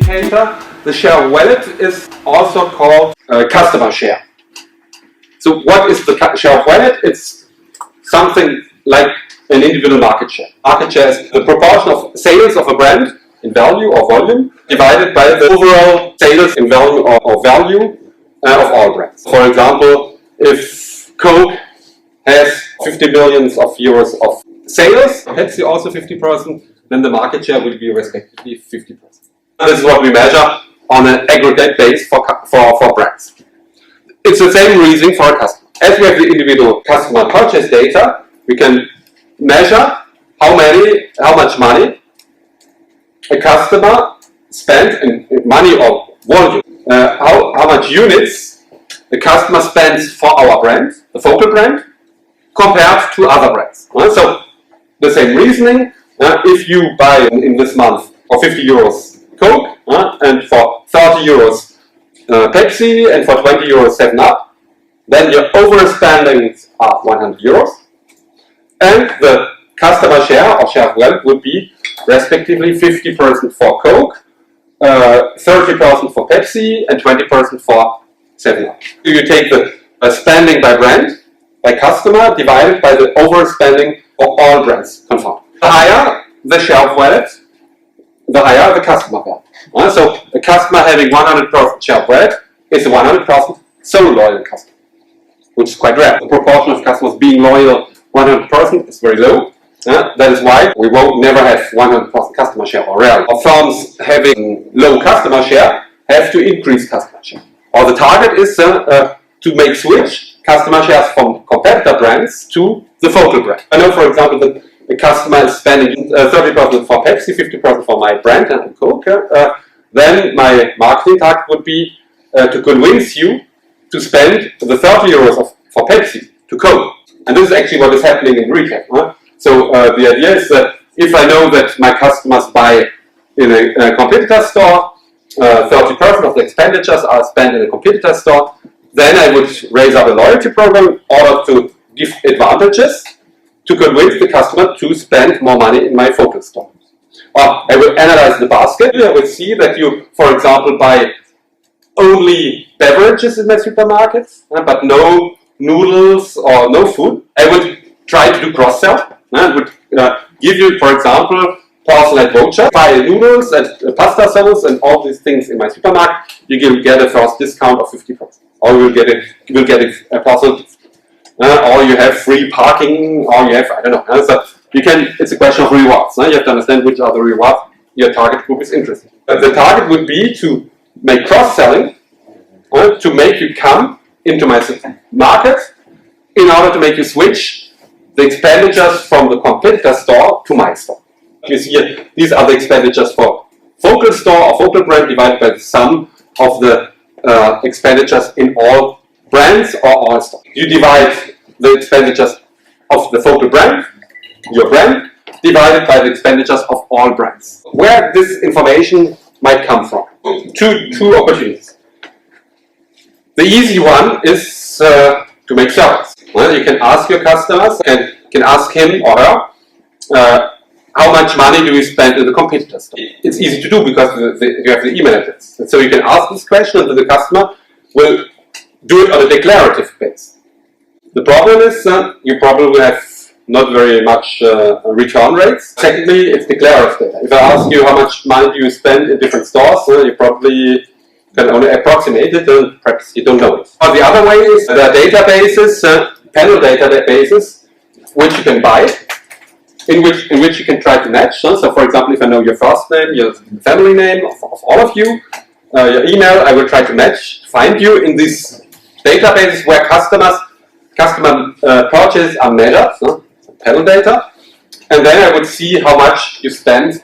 indicator. The share of wallet is also called customer share. So what is the share of wallet? It's something like an individual market share. Market share is the proportion of sales of a brand in value or volume divided by the overall sales in value or value of all brands. For example, if Coke has 50 million euros of sales, Pepsi also 50%, then the market share will be respectively 50%. This is what we measure on an aggregate base for brands. It's the same reasoning for a customer. As we have the individual customer purchase data, we can measure how much money a customer spends in money or volume. How much units the customer spends for our brand, the focal brand, compared to other brands. So the same reasoning. If you buy in this month for 50 euros Coke and for 30 euros Pepsi and for 20 euros 7-Up, then your overspendings are 100 euros, and the customer share or share of wallet would be respectively 50% for Coke, 30% for Pepsi, and 20% for 7-Up. You take the spending by brand, by customer, divided by the overspending for all brands confirmed. The higher the share of wallet, the higher the customer value. So a customer having 100% share of wallet is a 100% so loyal customer, which is quite rare. The proportion of customers being loyal 100% is very low. That is why we won't never have 100% customer share, or rarely. Or firms having low customer share have to increase customer share. Or the target is to make switch customer shares from competitor brands to the focal brand. I know, for example, that the customer is spending 30% for Pepsi, 50% for my brand and Coke. Then my marketing target would be to convince you to spend the 30 euros for Pepsi to Coke. And this is actually what is happening in retail. So the idea is that if I know that my customers buy in a competitor store, 30% of the expenditures are spent in a competitor store, then I would raise up a loyalty program in order to give advantages to convince the customer to spend more money in my focal store. Or I will analyze the basket. I will see that you, for example, buy only beverages in my supermarkets, but no noodles or no food. I would try to do cross-sell. I would give you, for example, porcelain voucher, buy noodles and pasta sauce and all these things in my supermarket. You will get a first discount of 50%, or you will get a parcel, or you have free parking, or you have, I don't know. So you can. It's a question of rewards. You have to understand which are the rewards your target group is interested in. The target would be to make cross-selling, to make you come into my market in order to make you switch the expenditures from the competitor store to my store. You see here, these are the expenditures for focal store or focal brand divided by the sum of the expenditures in all brands or all stores. You divide the expenditures of the focal brand, your brand, divided by the expenditures of all brands. Where this information might come from. Two opportunities. The easy one is to make surveys. You can ask your customers, you can ask him or her, how much money do we spend in the competitor store? It's easy to do because you have the email address. And so you can ask this question and the customer will do it on a declarative basis. The problem is you probably have not very much return rates. Secondly, it's declarative data. If I ask you how much money do you spend in different stores, you probably can only approximate it and perhaps you don't know it. Or the other way is there are databases, panel databases, which you can buy, in which you can try to match. So for example, if I know your first name, your family name of all of you, your email, I will try to match, find you in these databases where customer purchases are measured, panel data, and then I would see how much you spend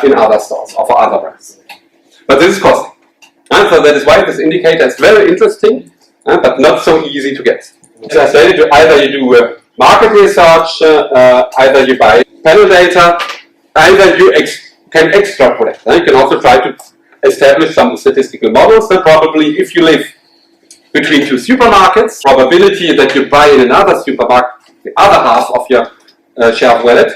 in other stores or for other brands. But this is costly. And so that is why this indicator is very interesting, but not so easy to get. As I said, either you do market research, either you buy panel data, either you can extrapolate. You can also try to establish some statistical models. And probably if you live between two supermarkets, probability that you buy in another supermarket the other half of your share of wallet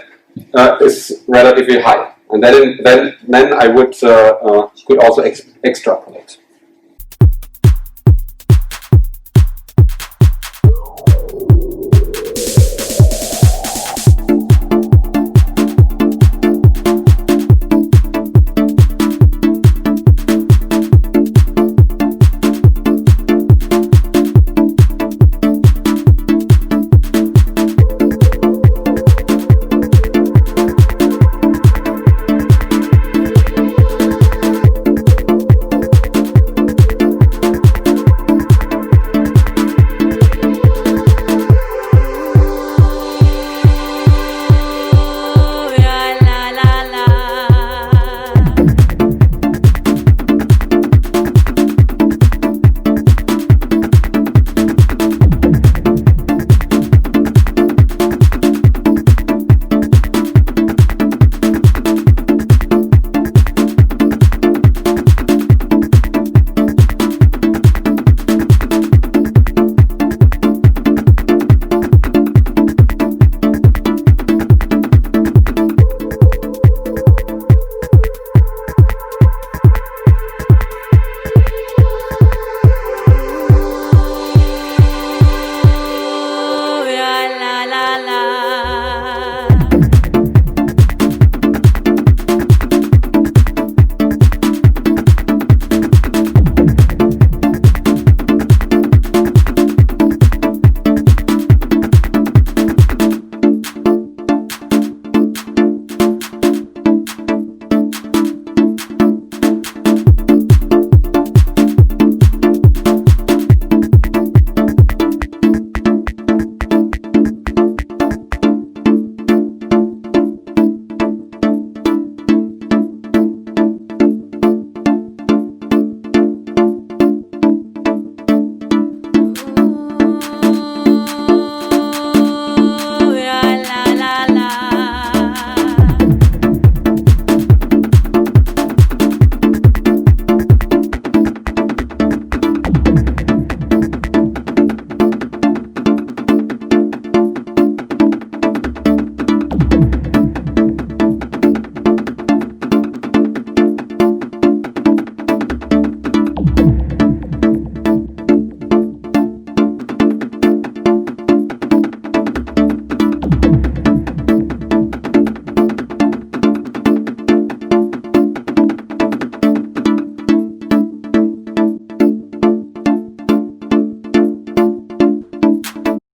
is relatively high. And then I would could also extrapolate.